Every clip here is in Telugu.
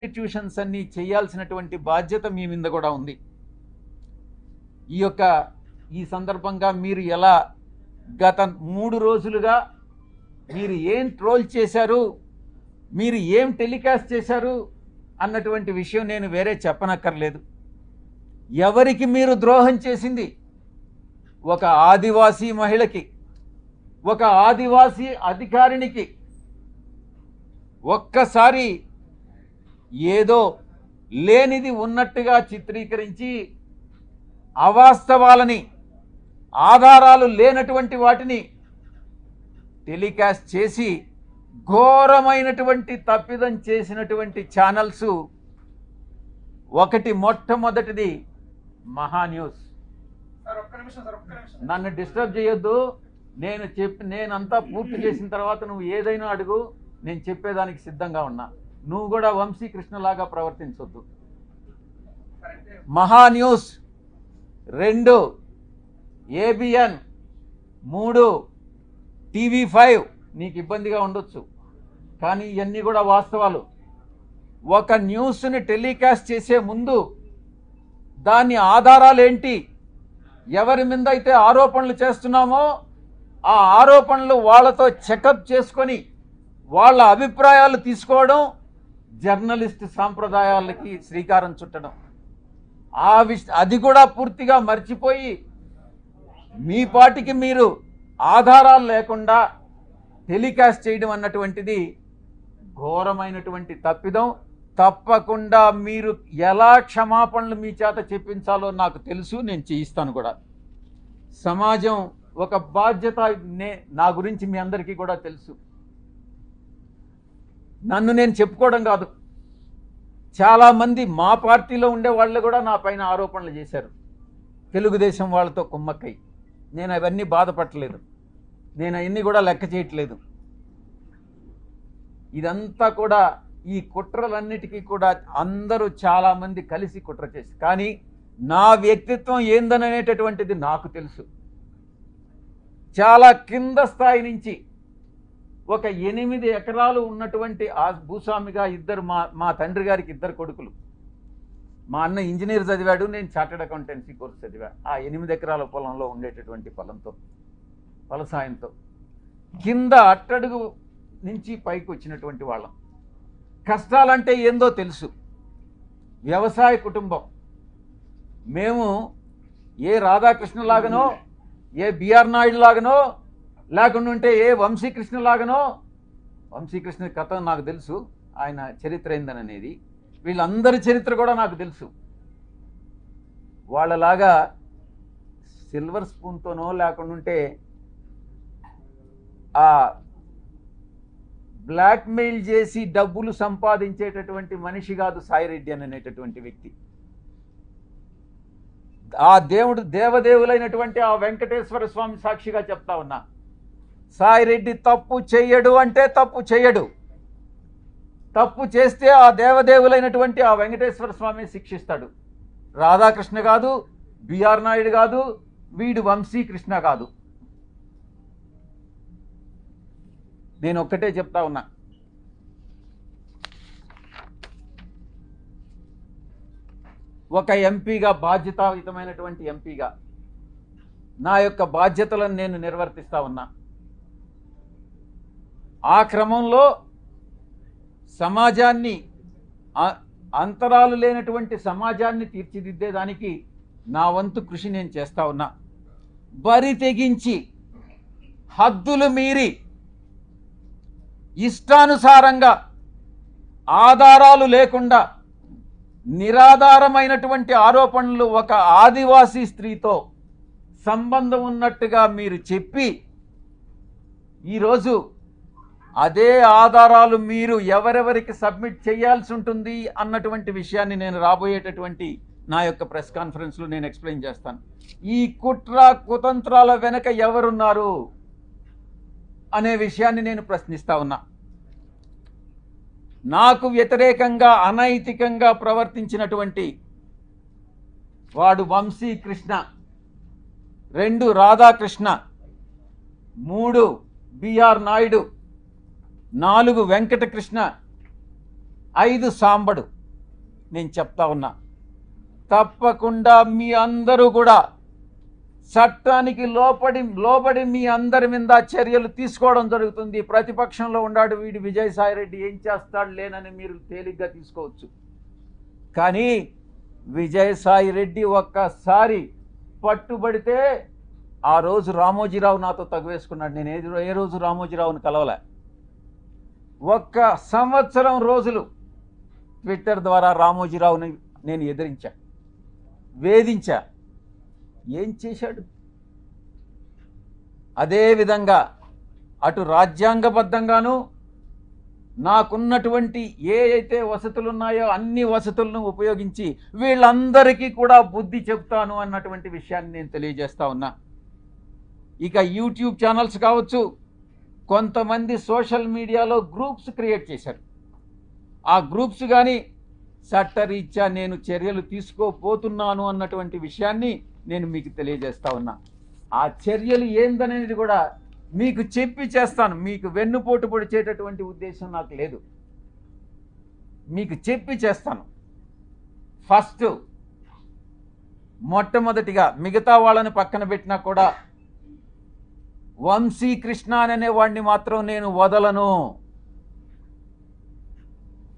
ఇన్స్టిట్యూషన్స్ అన్ని చేయాల్సినటువంటి బాధ్యత మీ మీద కూడా ఉంది. ఈ సందర్భంగా మీరు ఎలా గత 3 రోజులుగా మీరు ఏం ట్రోల్ చేశారు, మీరు ఏం టెలికాస్ట్ చేశారు అన్నటువంటి విషయం నేను వేరే చెప్పనక్కర్లేదు. ఎవరికి మీరు ద్రోహం చేసింది? ఒక ఆదివాసీ మహిళకి, ఒక ఆదివాసీ అధికారినికి ఒక్కసారి ఏదో లేనిది ఉన్నట్టుగా చిత్రీకరించి అవాస్తవాలని, ఆధారాలు లేనటువంటి వాటిని టెలికాస్ట్ చేసి ఘోరమైనటువంటి తప్పిదం చేసినటువంటి ఛానల్స్ ఒకటి, మొట్టమొదటిది మహాన్యూస్. నన్ను డిస్టర్బ్ చేయొద్దు. నేనంతా పూర్తి చేసిన తర్వాత నువ్వు ఏదైనా అడుగు, నేను చెప్పేదానికి సిద్ధంగా ఉన్నా. నువ్వు కూడా వంశీకృష్ణలాగా ప్రవర్తించొద్దు. మహాన్యూస్ 2, ABN 3, TV5 నీకు ఇబ్బందిగా ఉండొచ్చు, కానీ ఇవన్నీ కూడా వాస్తవాలు. ఒక న్యూస్ని టెలికాస్ట్ చేసే ముందు దాని ఆధారాలు ఏంటి, ఎవరి మీద అయితే ఆరోపణలు చేస్తున్నామో ఆ ఆరోపణలు వాళ్ళతో చెకప్ చేసుకొని వాళ్ళ అభిప్రాయాలు తీసుకోవడం జర్నలిస్ట్ సాంప్రదాయాలకి శ్రీకారం చుట్టడం. అది కూడా పూర్తిగా మర్చిపోయి మీ పాటికి మీరు ఆధారాలు లేకుండా టెలికాస్ట్ చేయడం అన్నటువంటిది ఘోరమైనటువంటి తప్పిదం. తప్పకుండా మీరు ఎలా క్షమాపణలు మీ చేత చెప్పించాలో నాకు తెలుసు, నేను చేయిస్తాను కూడా. సమాజం ఒక బాధ్యత, నా గురించి మీ అందరికీ కూడా తెలుసు. నన్ను నేను చెప్పుకోవడం కాదు, చాలామంది మా పార్టీలో ఉండే వాళ్ళు కూడా నా పైన ఆరోపణలు చేశారు, తెలుగుదేశం వాళ్ళతో కుమ్మక్కై. నేను అవన్నీ బాధపడలేదు, నేను అవన్నీ కూడా లెక్క చేయట్లేదు. ఇదంతా కూడా ఈ కుట్రలన్నిటికీ కూడా అందరూ చాలామంది కలిసి కుట్ర చేసి, కానీ నా వ్యక్తిత్వం ఏందనేటటువంటిది నాకు తెలుసు. చాలా కింద స్థాయి నుంచి ఒక 8 ఎకరాలు ఉన్నటువంటి ఆ భూస్వామిగా మా తండ్రి గారికి 2 కొడుకులు. మా అన్న ఇంజనీర్ చదివాడు, నేను చార్టెడ్ అకౌంటెన్సీ కోర్స్ చదివా. ఆ 8 ఎకరాల పొలంలో ఉండేటటువంటి ఫలసాయంతో కింద అట్టడుగు నుంచి పైకి వచ్చినటువంటి వాళ్ళం. కష్టాలంటే ఏందో తెలుసు. వ్యవసాయ కుటుంబం మేము. ఏ రాధాకృష్ణలాగనో, ఏ బిఆర్ నాయుడు లాగనో, లేకుండా ఉంటే ఏ వంశీకృష్ణ లాగనో. వంశీకృష్ణ కథ నాకు తెలుసు, ఆయన చరిత్ర ఏందనేది. వీళ్ళందరి చరిత్ర కూడా నాకు తెలుసు. వాళ్ళలాగా సిల్వర్ స్పూన్తోనో లేకుండా ఉంటే ఆ బ్లాక్మెయిల్ చేసి డబ్బులు సంపాదించేటటువంటి మనిషి కాదు సాయిరెడ్డి అనేటటువంటి వ్యక్తి. ఆ దేవదేవులైనటువంటి ఆ వెంకటేశ్వర స్వామి సాక్షిగా చెప్తా ఉన్నా, సాయిరెడ్డి తప్పు చెయ్యడు అంటే తప్పు చెయ్యడు. తప్పు చేస్తే ఆ దేవదేవులైనటువంటి ఆ వెంకటేశ్వర స్వామి శిక్షిస్తాడు. రాధాకృష్ణ కాదు, బిఆర్ నాయుడు కాదు, వీడు వంశీకృష్ణ కాదు. నేను ఒక్కటే చెప్తా ఉన్నా, ఒక ఎంపీగా, బాధ్యతాయుతమైనటువంటి ఎంపీగా నా యొక్క బాధ్యతలను నేను నిర్వర్తిస్తా ఉన్నా. ఆ క్రమంలో సమాజాన్ని, అంతరాలు లేనటువంటి సమాజాన్ని తీర్చిదిద్దేదానికి నా వంతు కృషి నేను చేస్తా ఉన్నా. బరి తెగించి హద్దులు మీరి ఇష్టానుసారంగా ఆధారాలు లేకుండా నిరాధారమైనటువంటి ఆరోపణలు ఒక ఆదివాసీ స్త్రీతో సంబంధం ఉన్నట్టుగా మీరు చెప్పి ఈరోజు అదే ఆధారాలు మీరు ఎవరెవరికి సబ్మిట్ చేయాల్సి ఉంటుంది అన్నటువంటి విషయాన్ని నేను రాబోయేటటువంటి నా యొక్క ప్రెస్ కాన్ఫరెన్స్లో నేను ఎక్స్ప్లెయిన్ చేస్తాను. ఈ కుట్ర కుతంత్రాల వెనక ఎవరున్నారు అనే విషయాన్ని నేను ప్రశ్నిస్తా ఉన్నా. నాకు వ్యతిరేకంగా అనైతికంగా ప్రవర్తించినటువంటి వాడు వంశీకృష్ణ, 2 రాధాకృష్ణ, 3 బిఆర్ నాయుడు, 4 వెంకటకృష్ణ, 5 సాంబడు. నేను చెప్తా ఉన్నా, తప్పకుండా మీ అందరూ కూడా చట్టానికి లోబడి మీ అందరి మీద చర్యలు తీసుకోవడం జరుగుతుంది. ప్రతిపక్షంలో ఉన్నాడు వీడు విజయసాయిరెడ్డి, ఏం చేస్తాడు లేనని మీరు తేలిగ్గా తీసుకోవచ్చు. కానీ విజయసాయిరెడ్డి ఒక్కసారి పట్టుబడితే ఆ రోజు రామోజీరావు నాతో తగువేసుకున్నాడు. నేను ఏ రోజు రామోజీరావుని కలవలే. 1 సంవత్సరం రోజులు ట్విట్టర్ ద్వారా రామోజీరావుని నేను ఎదిరించా, వేధించా. ఏం చేశాడు? అదేవిధంగా అటు రాజ్యాంగబద్ధంగాను నాకున్నటువంటి ఏ అయితే వసతులు ఉన్నాయో అన్ని వసతులను ఉపయోగించి వీళ్ళందరికీ కూడా బుద్ధి చెప్తాను అన్నటువంటి విషయాన్ని నేను తెలియజేస్తా ఉన్నా. ఇక యూట్యూబ్ ఛానల్స్ కావచ్చు, కొంతమంది సోషల్ మీడియాలో గ్రూప్స్ క్రియేట్ చేశారు. ఆ గ్రూప్స్ కానీ చట్టరీత్యా నేను చర్యలు తీసుకోపోతున్నాను అన్నటువంటి విషయాన్ని నేను మీకు తెలియజేస్తా ఉన్నా. ఆ చర్యలు ఏందనేది కూడా మీకు చెప్పి చేస్తాను. మీకు వెన్నుపోటు పొడిచేటటువంటి ఉద్దేశం నాకు లేదు. మీకు చెప్పి చేస్తాను. ఫస్ట్ మొట్టమొదటిగా మిగతా వాళ్ళని పక్కన పెట్టినా కూడా వంశీకృష్ణ అనే వాడిని మాత్రం నేను వదలను.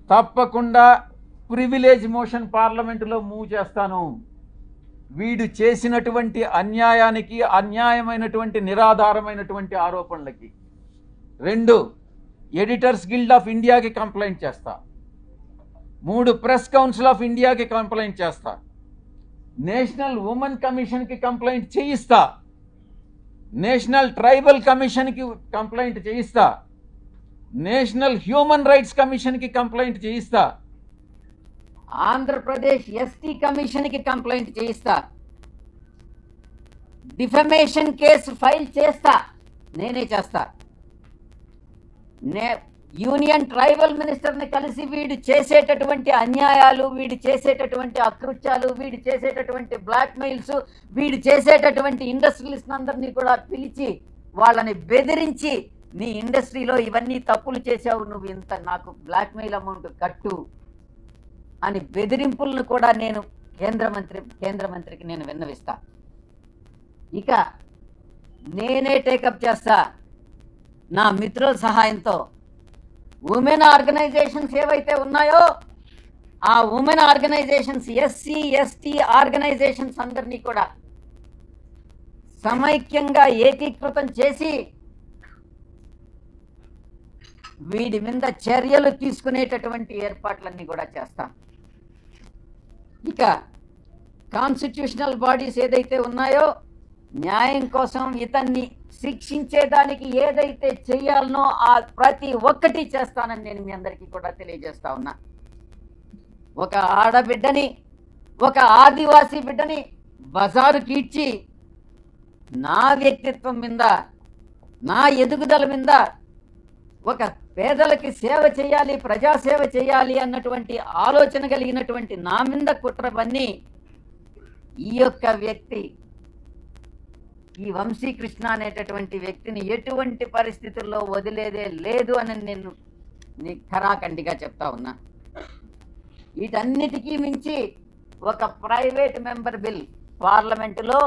తప్పకుండా ప్రివిలేజ్ మోషన్ పార్లమెంటులో మూవ్ చేస్తాను. వీడు చేసినటువంటి అన్యాయానికి, అన్యాయమైనటువంటి నిరాధారమైనటువంటి ఆరోపణలకి. 2, ఎడిటర్స్ గిల్డ్ ఆఫ్ ఇండియాకి కంప్లైంట్ చేస్తా. 3, ప్రెస్ కౌన్సిల్ ఆఫ్ ఇండియాకి కంప్లైంట్ చేస్తా. నేషనల్ ఉమెన్ కమిషన్కి కంప్లైంట్ చేయిస్తా. నేషనల్ ట్రైబల్ కమిషన్కి కంప్లైంట్ చేయిస్తా. నేషనల్ హ్యూమన్ రైట్స్ కమిషన్కి కంప్లైంట్ చేయిస్తా. ఆంధ్రప్రదేశ్ ఎస్టీ కమిషన్కి కంప్లైంట్ చేయిస్తా. డిఫమేషన్ కేసు ఫైల్ చేస్తా, నేనే చేస్తా. యూనియన్ ట్రైబల్ మినిస్టర్ని కలిసి వీడు చేసేటటువంటి అన్యాయాలు, వీడు చేసేటటువంటి అకృత్యాలు, వీడు చేసేటటువంటి బ్లాక్మెయిల్స్, వీడు చేసేటటువంటి ఇండస్ట్రియలిస్ట్ అందరినీ కూడా పిలిచి వాళ్ళని బెదిరించి, నీ ఇండస్ట్రీలో ఇవన్నీ తప్పులు చేశావు, నువ్వు ఇంత నాకు బ్లాక్మెయిల్ అమౌంట్ కట్టు అని బెదిరింపులను కూడా నేను కేంద్ర మంత్రికి నేను విన్నవిస్తా. ఇక నేనే టేకప్ చేస్తా నా మిత్రుల సహాయంతో. ఉమెన్ ఆర్గనైజేషన్స్ ఏవైతే ఉన్నాయో ఆ women organisations, SC ST organisations అందరినీ కూడా సమైక్యంగా ఏకీకృతం చేసి వీడి మీద చర్యలు తీసుకునేటటువంటి ఏర్పాట్లన్నీ కూడా చేస్తాం. ఇక కాన్స్టిట్యూషనల్ బాడీస్ ఏదైతే ఉన్నాయో న్యాయం కోసం ఇతన్ని శిక్షించేదానికి ఏదైతే చేయాలనో ఆ ప్రతి ఒక్కటి చేస్తానని నేను మీ అందరికీ కూడా తెలియజేస్తా ఉన్నా. ఒక ఆడబిడ్డని, ఒక ఆదివాసీ బిడ్డని బజారు కీడ్చి నా వ్యక్తిత్వం మీద, నా ఎదుగుదల మీద, ఒక పేదలకి సేవ చేయాలి, ప్రజాసేవ చేయాలి అన్నటువంటి ఆలోచన కలిగినటువంటి నా మీద కుట్ర పన్ని ఈ యొక్క వ్యక్తి, ఈ వంశీకృష్ణ అనేటటువంటి వ్యక్తిని ఎటువంటి పరిస్థితుల్లో వదిలేదే లేదు అని నేను ఖరాఖండిగా చెప్తా ఉన్నా. వీటన్నిటికీ మించి ఒక ప్రైవేట్ మెంబర్ బిల్ పార్లమెంటులో